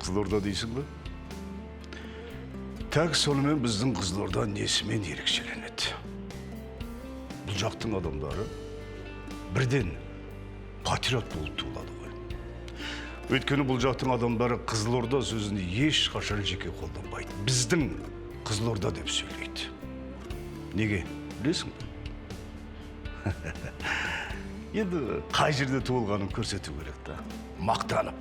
Қызылорда дейсің бе? Так сонымен біздің Қызылорда несімен ерекшеленеді. Бұл жақтың адамдары бірден патриот болып туылады ғой. Өйткені бұл жақтың адамдары Қызылорда сөзін ешқашан жеке қолданбайды. Біздің Қызылорда деп сөйлейді. Неге? Білесің бе? Енді қай жерде туылғанын көрсету керек та. Мақтанып.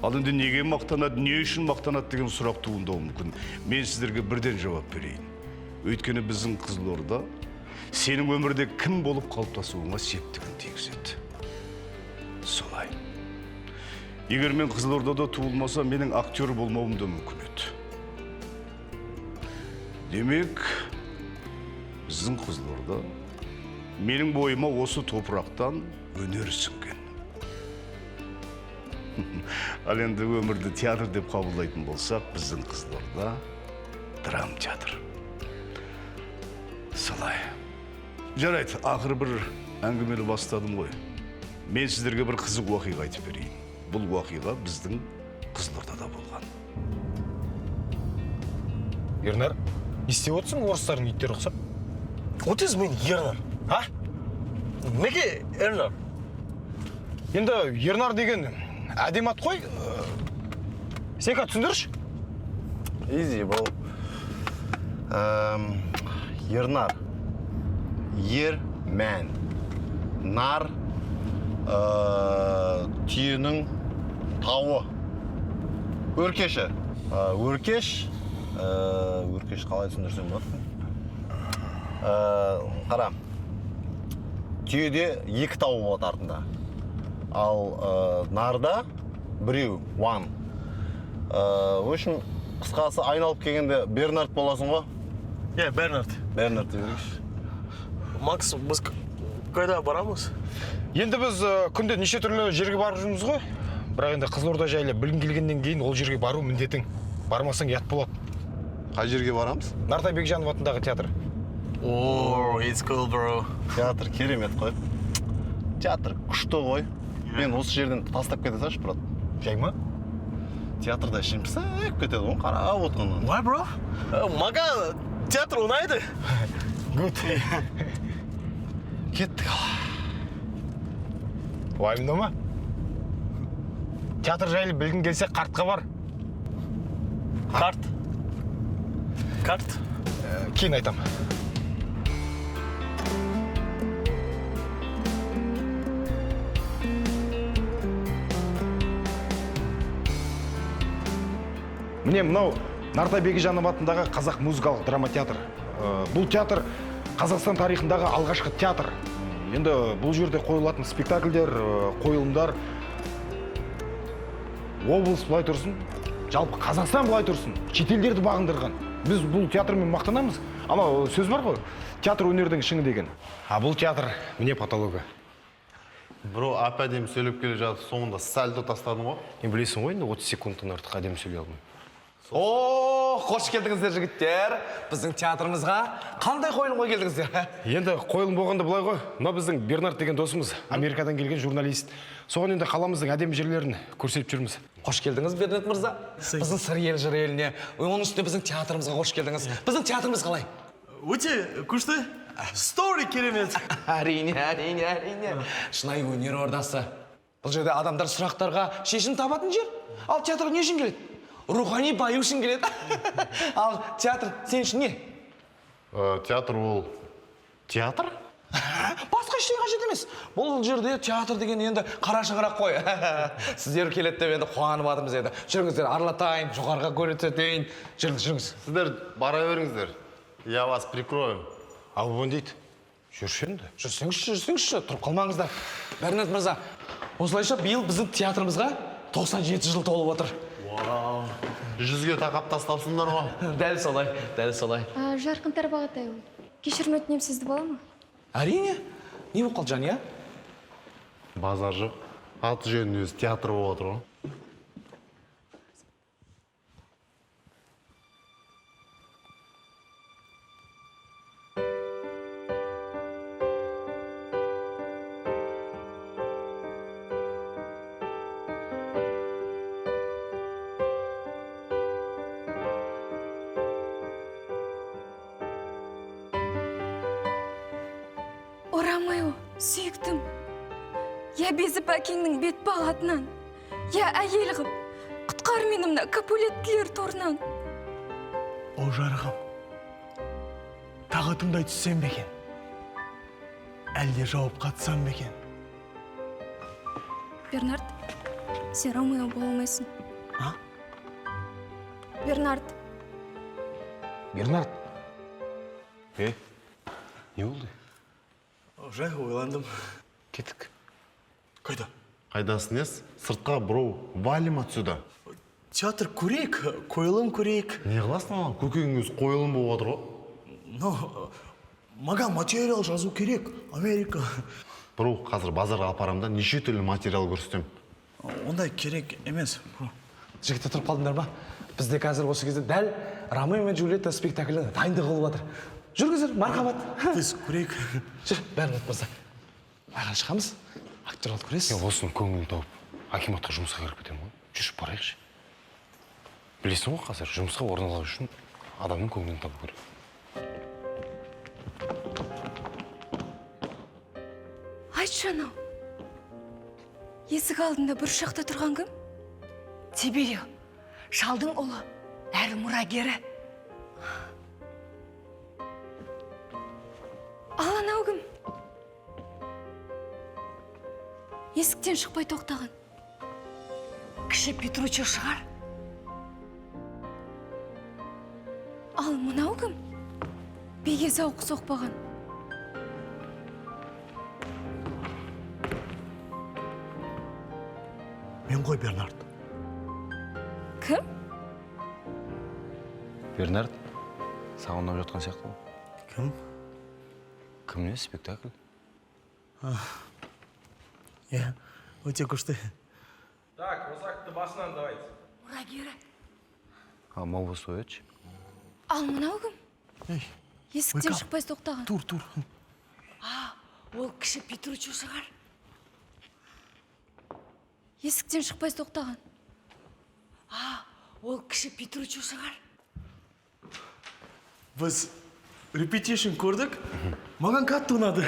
Ал енді неге мақтанады, не үшін мақтанады деген сұрақ туындауы мүмкін. Мен сіздерге бірден жауап берейін. Өйткені біздің Қызылорда сенің өмірде кім болып қалыптасуыңа септігін тигізеді. Солай. Егер мен Қызылордада туылмаса, менің актер болмауым да мүмкін еді. Демек, біздің Қызылорда менің бойыма осы топырақтан өнер сіңген. Ал енді өмірді театр деп қабылдайтын болсақ, біздің Қызылорда драма театр. Солай. Жарайды, ақыры бір әңгімені бастадым ғой. Мен сіздерге бір қызық уақиға айтып берейін. Бұл уақиға біздің Қызылордада болған. Ернар, не істеп отырсың орыстардың иттері ұқсап? What is mean Ернар? А? Неге Ернар? Енді Ернар деген әдем ат қой. Сен түсіндірші? Easy, bro. Ернар. Ер-мән. Нар түйенің тауы. Өркеші. Өркеш қалай түсіндірсем болады? Қара. Түйеде екі тауы болады артында. Ал нарда біреу, one. В общем, қысқасы айналып келгенде Бернард боласың ғой? Бернард. Бернард дегенші. Макс, біз қайда барамыз? Енді біз күнде неше түрлі жерге барып жүрміз ғой. Бірақ енді Қызылорда жайлы білгің келгеннен кейін ол жерге бару міндетің. Бармасаң ұят болады. Қай жерге барамыз? Нартай Бекжанов атындағы театр. It's cool, bro. Театр керемет қой. Театр күшті ғой. Мен осы жерден тастап кете салшы, брат. Жай ма? Театрда ішім пісіп кетеді ғой, қарап отырғаннан. Why, bro? Маған театр ұнайды. Good. Кеттік. Уайымдама. Театр жайлы білгің келсе қартқа бар. Карт. Кейін айтам. Міне мынау Нартай Бекжанов атындағы қазақ музыкалық драма театр. Бұл театр Қазақстан тарихындағы алғашқы театр. Енді бұл жерде қойылатын спектакльдер, қойылымдар облыс былай тұрсын, жалпы Қазақстан былай тұрсын, шетелдерді бағындырған. Біз бұл театрмен мақтанамыз. Ама сөз бар ғой, театр өнердің шыңы деген. А бұл театр міне патология. Бро, әп-әдемі сөйлеп келе жатыр, соңында сальто тастадың ғой? Білесің ғой, 30 секундтан артық әдемі сөйлей алмаймын. Қош келдіңіздер, жігіттер. Біздің театрымызға қандай қойылымға келдіңіздер? Енді қойылым болғанда былай ғой. Мына біздің Бернард деген досымыз, Америкадан келген журналист. Соған енді қаламыздың әдемі жерлерін көрсетіп жүрміз. Қош келдіңіз, Бернард мырза. Біздің сыр ел, жыр еліне. Оның үстіне біздің театрымызға қош келдіңіз. Біздің театрымыз қалай? Өте күшті. Story керемет. Әрине. Шынайы өнер ордасы. Бұл жерде адамдар сұрақтарға шешім табатын жер. Ал театр не үшін келеді? Рухани баю үшін келеді. Ал театр сен үшін не? Театр ол... Театр? Басқа ештеңе қажет емес. Бұл жерде театр деген енді қара шаңырақ қой. Сіздер келеді деп енді қуанып жатырмыз енді. Жүріңіздер, аралатайын, жоғарыға көрсетейін. Жүріңіз. Сіздер бара беріңіздер. Я вас прикрою. Ал бұл дейді. Жүрші енді. Жүрсеңізші, тұрып қалмаңыздар. Бернард мырза, осылайша биыл біздің театрымызға 97 жыл толып отыр. Вау, 100-ге тақап тастапсыңдар ғой. Дәл солай. Жарқын Тарбағатайұлы, кешірім өтінем, сізді бола ма? Әрине. Не болып қалды, Жания? Базар жоқ. Аты жөнінде өзі театр болып отыр ғой. Сүйіктім. Я безіп әкеңнің бет бағатынан. Я әйел қып. Құтқар мені мына капулеттілер торынан. О жарығым, тағы тыңдай түссем бе екен? Әлде жауап қатсам ба екен? Бернард, сен Ромео бола алмайсың. А? Бернард, Бернард, не болды? Жай ойландым. Кеттік. Қайда? Қайдасың ес? Сыртқа, бро, валим отсюда. Театр көрейік, қойылым көрейік. Не қыласың ана? Көкеңіз қойылым болып отыр ғой. Но, маған материал жазу керек, Америка. Бро, қазір базарға апарамда неше түрлі материал көрсетем. Ондай керек емес. Жігіттер тұрып қалдыңдар ма? Бізде қазір осы кезде дәл Ромео мен Джульетта спектаклі дайындық қылып жатыр. Жүргіздер, мархабат. Біз көрейік. Жүр, бәрін ұмытпаса. Ағаш шығамыз, актерларды көресіз. Осының көңілін тауып, акиматқа жұмысқа кіріп кетемін ғой. Жүріп барайықшы. Білесің ғой, қазір жұмысқа орналасу үшін адамның көңілін табу керек. айтшы анау. Есік алдында бір шақта тұрған кім? Тиберио, шалдың ұлы, әрі мұрагері. Ал анау кім? Есіктен шықпай тоқтаған. Кіші Петруччо шығар. Ал мынау кім? Беге зауқы соқпаған. Мен ғой Бернард. Кім? Бернард, саған ұнап жатқан сияқты ғой. Кім? Кім не спектакль? Е, өте күшті. Так, осы акты басынан давайте. Мұрагері. А мол стоячи? Ал мынау кім? Ей, Есіктен Ойка. шықпай тоқтаған. тур. Ол кіші Петруччо шығар. Есіктен шықпай тоқтаған. Ол кіші Петруччо шығар. Біз репетишн көрдік. Маған қатты ұнады.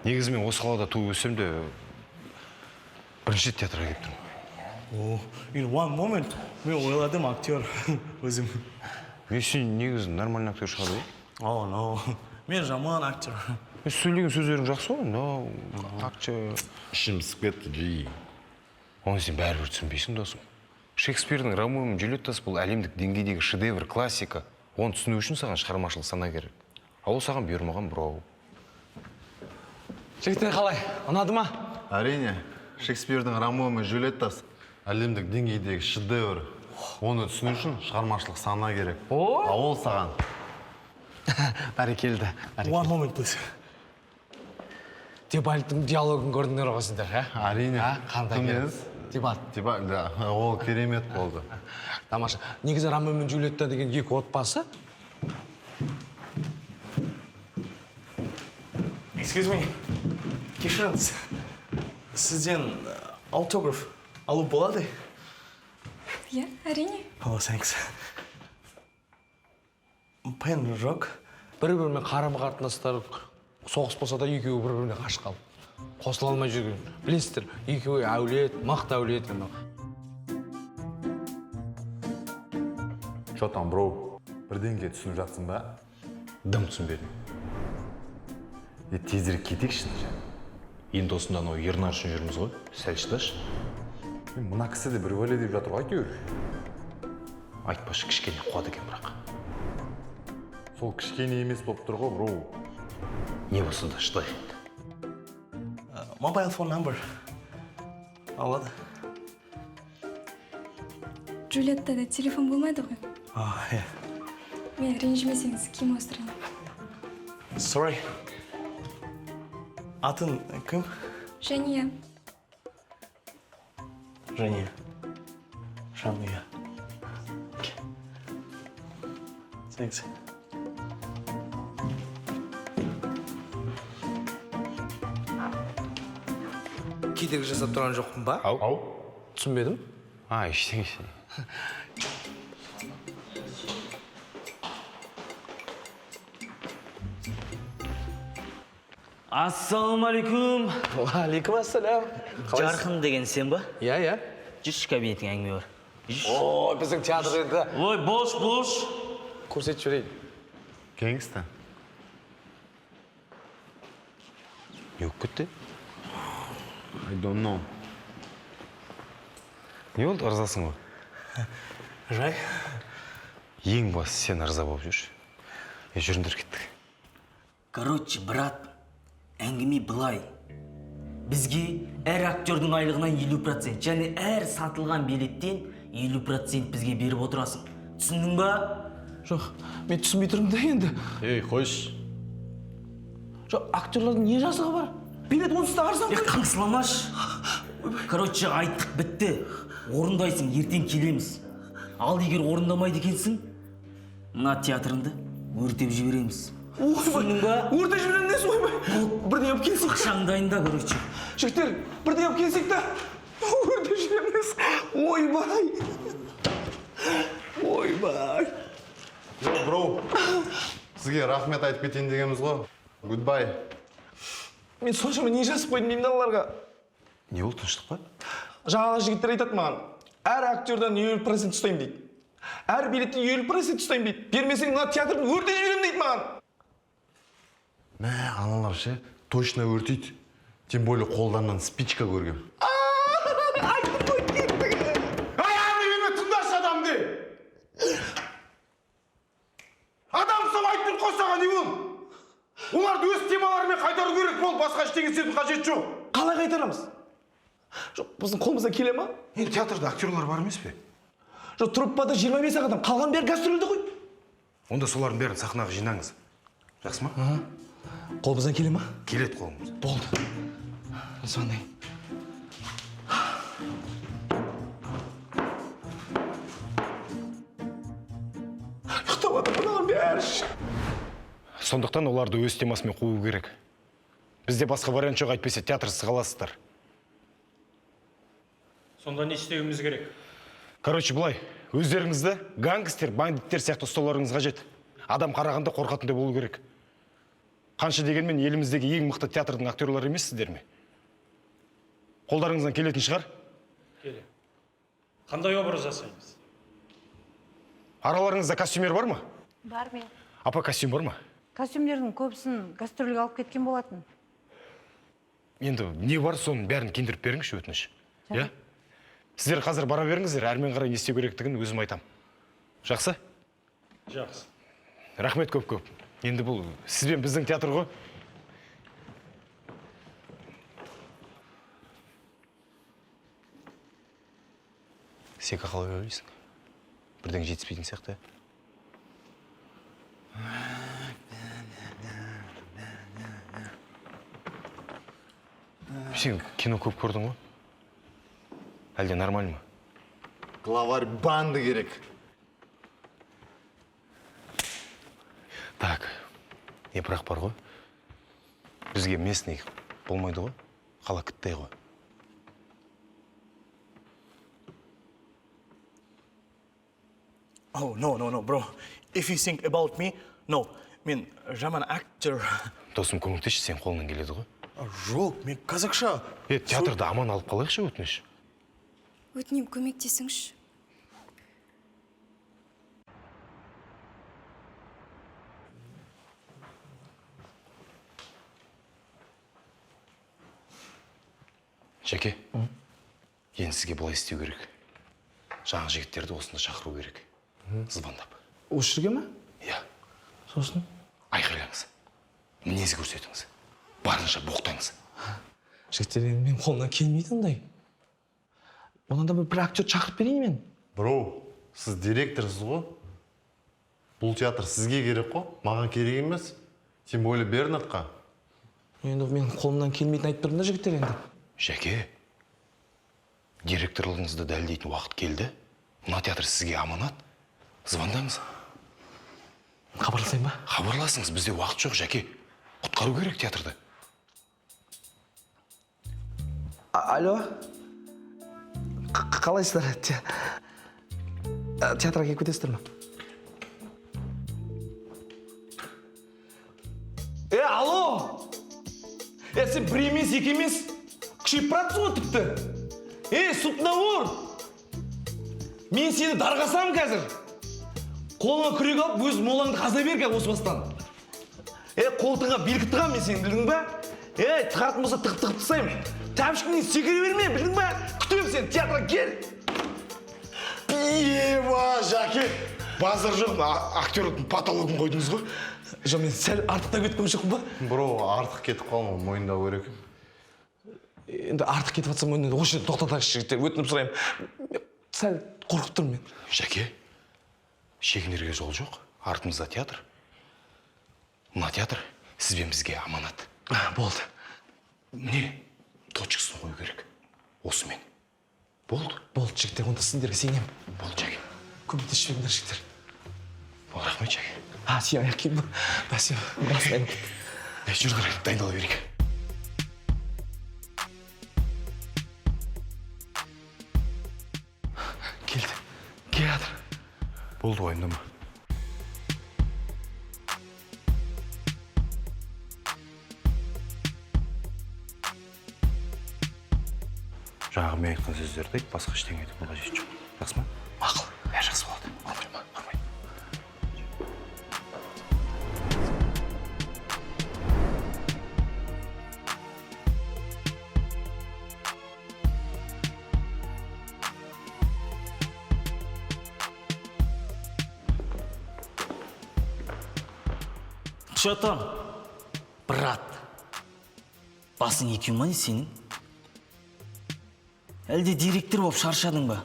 Негізі мен осы қалада туып өссем де бірінші рет театрға келіп тұрмын. О, in one moment мен ойладым актер өзім. Мен сен негізі нормальный актер шығады ғой. О, no. Мен жаман актер. Сөйлеген сөздерің жақсы ғой, но актер... Ішім сып кетті, жи. Оны сен бәрібір түсінбейсің, досым. Шекспирдің Ромео мен Джульеттасы бұл әлемдік деңгейдегі шедевр, классика. Оны түсіну үшін саған шығармашылық сана керек. Ал ол саған бұйырмаған бұрау. Жігіттер қалай? Ұнады ма? Әрине, Шекспирдің Ромео мен Джульеттасы әлемдік деңгейдегі шедевр. Оны түсіну үшін шығармашылық сана керек. А ол саған. Бәрекелді. One moment, please. Тибальттың диалогын көрдіңдер ғой сіздер, ә? Әрине. Қандай Кім керемет. еді? Тибальт. Да, ол керемет болды. Тамаша. Негізі Ромео мен Джульетта деген екі отбасы. Excuse me. Кешіріңіз. Сізден автограф алу болады? Иә, әрине. Oh, thanks. Пен жоқ. Бір-бірімен қарым-қатынастар соғыс болса да екеуі бір-біріне қашық қалып. Қосыла алмай жүрген. Білесіздер, екеуі әулет, мықты әулет. Что там, бро? Бірдеңке түсініп жатсың ба? Дым түсінбедім. Тезірек кетейікші. Енді осында анау Ернар үшін жүрміз ғой. Сәл шыдашы. Мына кісі де бір бөле деп жатыр ғой, әйтеуір. Айтпашы, кішкене қуады екен бірақ. Сол кішкене емес болып тұр ғой, бро. Не болса да шыдай. Mobile phone number. Алады. Джульеттада телефон болмайды ғой. Иә. Мен ренжімесеңіз киім ауыстырайын. Sorry. Атын кім? Жәния. Жания. Жания. Thanks. Кедергі жасап тұрған жоқпын ба? Ау? Түсінбедім. Ештеңе. Ассалаумағалейкум. Алейкум ассалам. Жарқын деген сен ба? Иә. Жүрші кабинетің әңгіме бар. О, біздің театр енді. Ой, бош. Көрсетіп жіберейін. Келіңізді. Не болып кетті? I don't know. Не болды, ырзасың ба? Жай. Ең басы сен ырза болып жүрші. Жүріңдер кеттік. Короче, брат, әңгіме былай. Бізге әр актердің айлығынан 50%, және әр сатылған билеттен 50% бізге беріп отырасың. Түсіндің ба? Жоқ, мен түсінбей тұрмын да енді. Ей, қойш. Жоқ, актерлардың не жазығы бар? Билет онсыз да арзан. Қаңсыламаш. Короче, айттық бітті. Орындайсың, ертең келеміз. Ал егер орындамайды екенсің, мына театрыңды өртеп жібереміз. Түсіндің ба? Өртеп жіберемін десің, ойбай. Бірдеңе алып келсек. Ақшаңды дайында, короче. Жігіттер, бірдеңе алып келсек та. Өртеп жіберемін десің. Ойбай. Ойбай. Йо, бро. Сізге рахмет айтып кетейін дегенбіз ғой. Goodbye. Мен соншама не жазып қойдым деймін аларға. Не болды, тыныштық па? Жаңағы жігіттер айтады маған, әр актердан 50% ұстаймын дейді. Әр билеттен 50% ұстаймын дейді. Бермесең мына театрды өртеп жіберемін дейді маған. Мә, аналар ше, точно өртейді. Тем более қолдарынан спичка көргем. Айтып қой кеттік. Аяғымды берме, тыңдашы адамды! Адам сол айтып қойсаға не бол? Оларды өз темаларымен қайтару керек бол, басқа ештеңе істеудің қажеті жоқ. Қалай қайтарамыз? Жоқ, біздің қолымыздан келе ма? Енді театрда актерлар бар емес пе? Жоқ, труппада 25 адам, қалған бәрі гастрольде ғой. Онда солардың бәрін сахнаға жинаңыз. Жақсы ма? Қолымыздан келе ма? Келеді қолымыз. Болды. Звондайын. Ұйықтап жатыр мыналар бәрі. Сондықтан оларды өз темасымен қуу керек. Бізде басқа вариант жоқ, әйтпесе театрсыз қаласыздар. Сонда не істеуіміз керек? Короче, былай, өздеріңізді гангстер, бандиттер сияқты ұстауларыңыз қажет. Адам қарағанда қорқатындай болу керек. Қанша дегенмен еліміздегі ең мықты театрдың актерлары емессіздер ме? Қолдарыңыздан келетін шығар? Келе. Қандай образ жасаймыз? Араларыңызда костюмер бар ма? Бар мен. Апа, костюм бар ма? Костюмдердің көбісін гастрольге алып кеткен болатын. Енді не бар, соның бәрін киіндіріп беріңізші, өтініш. Иә? Сіздер қазір бара беріңіздер, әрмен қарай не істеу керектігін өзім айтам. Жақсы? Жақсы. Рахмет көп-көп. Енді бұл сізбен біздің театр ғой. Сека қалай ойлайсың? Бірден жетіспейтін сияқты. Сен кино көп көрдің ғой? Әлде нормально ма? Главарь банды керек. Так, бірақ бар ғой. Бізге местный болмайды ғой. Қала кіттай ғой. Oh, no, bro. If you think about me, no. Мен жаман актер. Досым, көмектесші, сен қолынан келеді ғой. Жоқ, мен қазақша. Театрда аман алып қалайықшы, өтініш. Өтінем, көмектесіңші. Жаке, енді сізге былай істеу керек. Жаңа жігіттерді осында шақыру керек. Звондап. Осы жерге ма? Иә. Сосын? Айқайлаңыз. Мінез көрсетіңіз. Барынша боқтаңыз. Жігіттер, мен қолымнан келмейді ондай. Онан да бір актер шақырып берейін мен. Бро, сіз директорсыз ғой. Бұл театр сізге керек қой, маған керек емес. Тем более Бернатқа. Енді мен қолымнан келмейтін айтып тұрмын да, жігіттер енді. Жаке, директорлығыңызды дәлдейтін уақыт келді. Мына театр сізге аманат. Звондаңыз. Хабарласайын ба? Хабарласыңыз, бізде уақыт жоқ, Жаке. Құтқару керек театрды. Алло? Қалайсыздар? Театрға келіп кетесіздер ма? Алло! сен бір емес, екі емес, күшейіп баратсың ғой тіпті. Сутнауыр! Мен сені дарғасам қазір. Қолыңа күрек алып, өз молаңды қаза бер кәп осы бастан. Қолтыңа белгі тығам мен сені, білдің ба? Тығатын болса тығып тастаймын. Тәпішкіңнен секіре берме, білдің ба? Күтемін сені, театрға кел. Жаке, базар жоқ, актердің патологын қойдыңыз ғой. Жоқ, мен сәл артықта кетіп жоқпын ба? Бро, артық кетіп қалма, мойындау керек. Енді артық кетіп жатсам, енді осы жерде тоқтатайықшы жігіттер, өтініп сұраймын. Сәл қорқып тұрмын мен. Жаке, шегінерге жол жоқ. Артымызда театр. Мына театр сізбен бізге аманат. Болды. Не? Точкасын қою керек. Осымен. Болды? Болды, жігіттер, онда сендерге сенемін. Болды, Жаке. Көмектесіп жіберіңдер, жігіттер. Рахмет, Жаке. Сен аяқ киім ба? Спасибо. Басын Жүрдір, дайындала берейік. келді. Театр. Болды, уайымдама. Жаңағы мен айтқан сөздерді айт, басқа ештеңе айтуға қажет жоқ. Жақсы ма? Мақұл. Бәрі жақсы болады. Ауырма, ауырмай. Че там, брат? Басың екеу ма не сенің? Әлде директор болып шаршадың ба?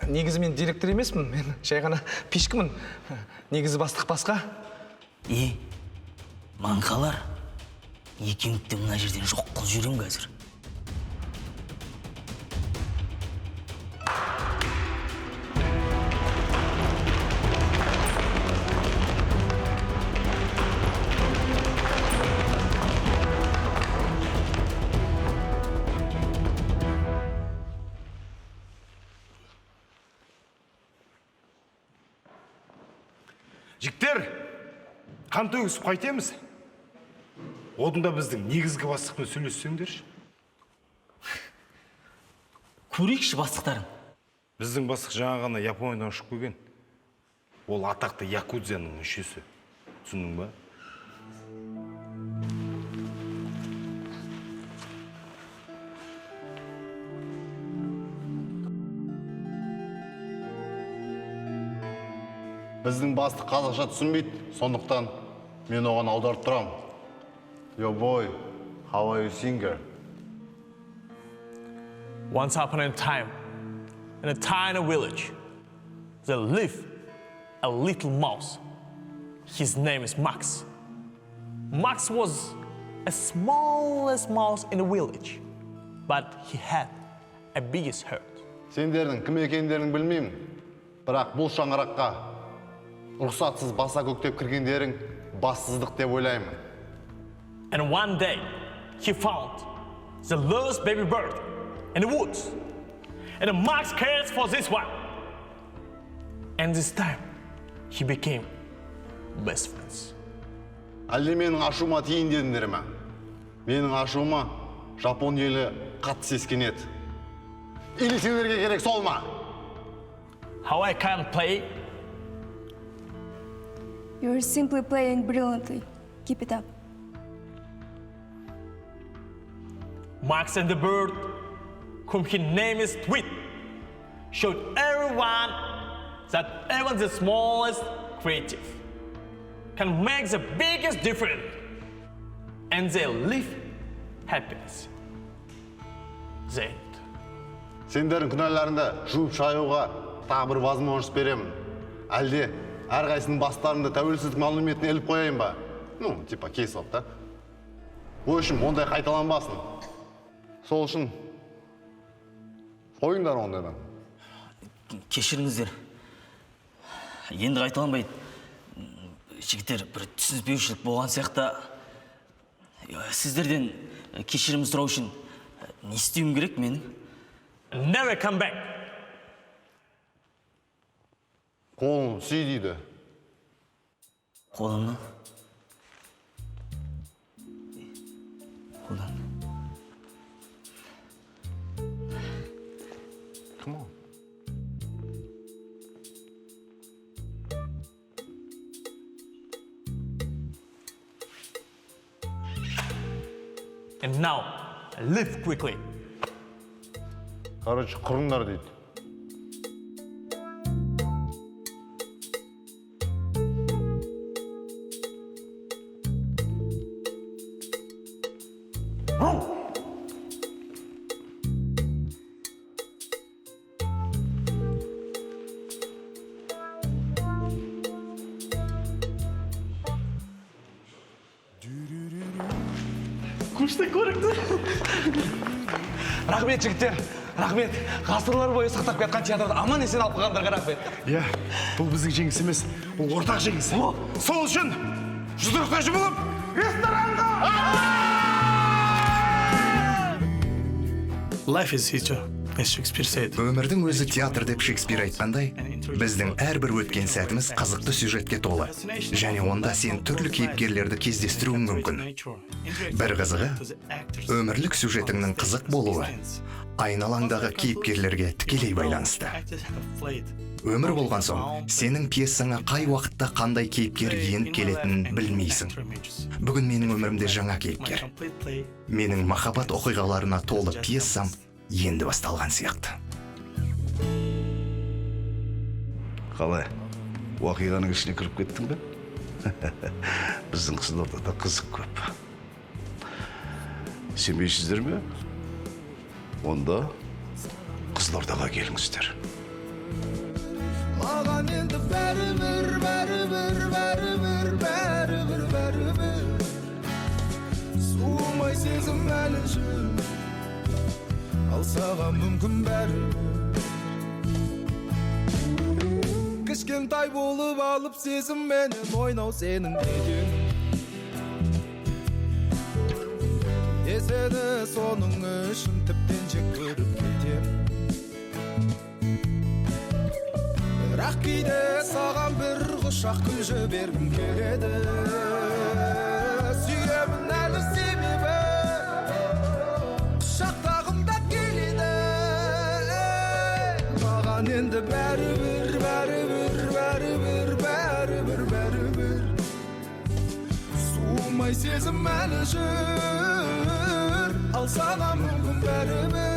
Негізі мен директор емеспін, мен жай ғана пешкімін. Негізі бастық басқа. Маңқалар, екеуіңді мына жерден жоқ қыл жүрем қазір. Жіктер, қан төгісіп қайтеміз. Одында біздің негізгі бастықпен сөйлессеңдерші. Көрейікші бастықтарың. Біздің бастық жаңа ғана Япониядан ұшып келген. Ол атақты Якудзияның мүшесі. Түсіндің ба? Біздің бастық қазақша түсінбейді, сондықтан мен оған аударып тұрам. Yo boy, how are you singer? Once upon a time, in a tiny village, there lived a little mouse. His name is Max. Max was a smallest mouse in the village, but he had a biggest heart. Сендердің кім екендерін білмеймін, бірақ бұл шаңыраққа рұқсатсыз баса көктеп кіргендерің бассыздық деп ойлаймын. And one day, he found the lost baby bird in the woods. And Max cares for this one. And this time, he became best friends. Әлде менің ашуыма тиін дедіңдер ме? Менің ашуыма Жапон елі қатты сескенеді. Или сендерге керек сол ма? How I can play? You're simply playing brilliantly. Keep it up. Max and the bird, whom he named is Tweet, showed everyone that even the smallest creative can make the biggest difference, and they live happiness. The end. Сендердің күнәларыңды жуып шаюға тағы бір возможность беремін. Әлде әрқайсының бастарында тәуелсіздік мәліметін іліп қояйын ба? Ну, типа кейс алып та. Ол үшін ондай қайталанбасын. Сол үшін қойыңдар ондайдан. Кешіріңіздер. Енді қайталанбайды. Жігіттер, бір түсініспеушілік болған сияқты. Сіздерден кешірім сұрау үшін не істеуім керек менің? Never come back. Қолын сүй дейді. Қолымны? Hold on. Come on. And now, live quickly. Короче, құрыңдар дейді. Рахмет, жігіттер. Рахмет. Ғасырлар бойы сақтап кеткен театрды аман есен алып қалғандарға рахмет. Иә, бұл біздің жеңіс емес, бұл ортақ жеңіс. Сол үшін жұдырықташы болып ресторанға! Life is theater, as Shakespeare said. Өмірдің өзі театр деп Шекспир айтқандай, біздің әрбір өткен сәтіміз қызықты сюжетке толы. Және онда сен түрлі кейіпкерлерді кездестіруің мүмкін. Бір қызығы, өмірлік сюжетіңнің қызық болуы айналаңдағы кейіпкерлерге тікелей байланысты. Өмір болған соң, сенің пьесаңа қай уақытта қандай кейіпкер еніп келетінін білмейсің. Бүгін менің өмірімде жаңа кейіпкер. Менің махаббат оқиғаларына толы пьесам енді басталған сияқты. Қалай? Уақиғаның ішіне кіріп кеттің бе? Біздің Қызылордада қызық көп. Сенбейсіздер ме? Онда Қызылордаға келіңіздер. Маған енді бәрібір суымай сезім әлі жүр, ал саған мүмкін бәрібір. Кішкентай болып алып сезімменен ойнау сенің неден, сені соның үшін тіптен жек көріп кетем. Бірақ кейде саған бір құшақ гүл жібергім келеді. Сүйемін әлі себебі құшақтағым да келеді. Маған енді бәрібір суымай сезім әлі жүр, ал саған мүмкін бәрібір.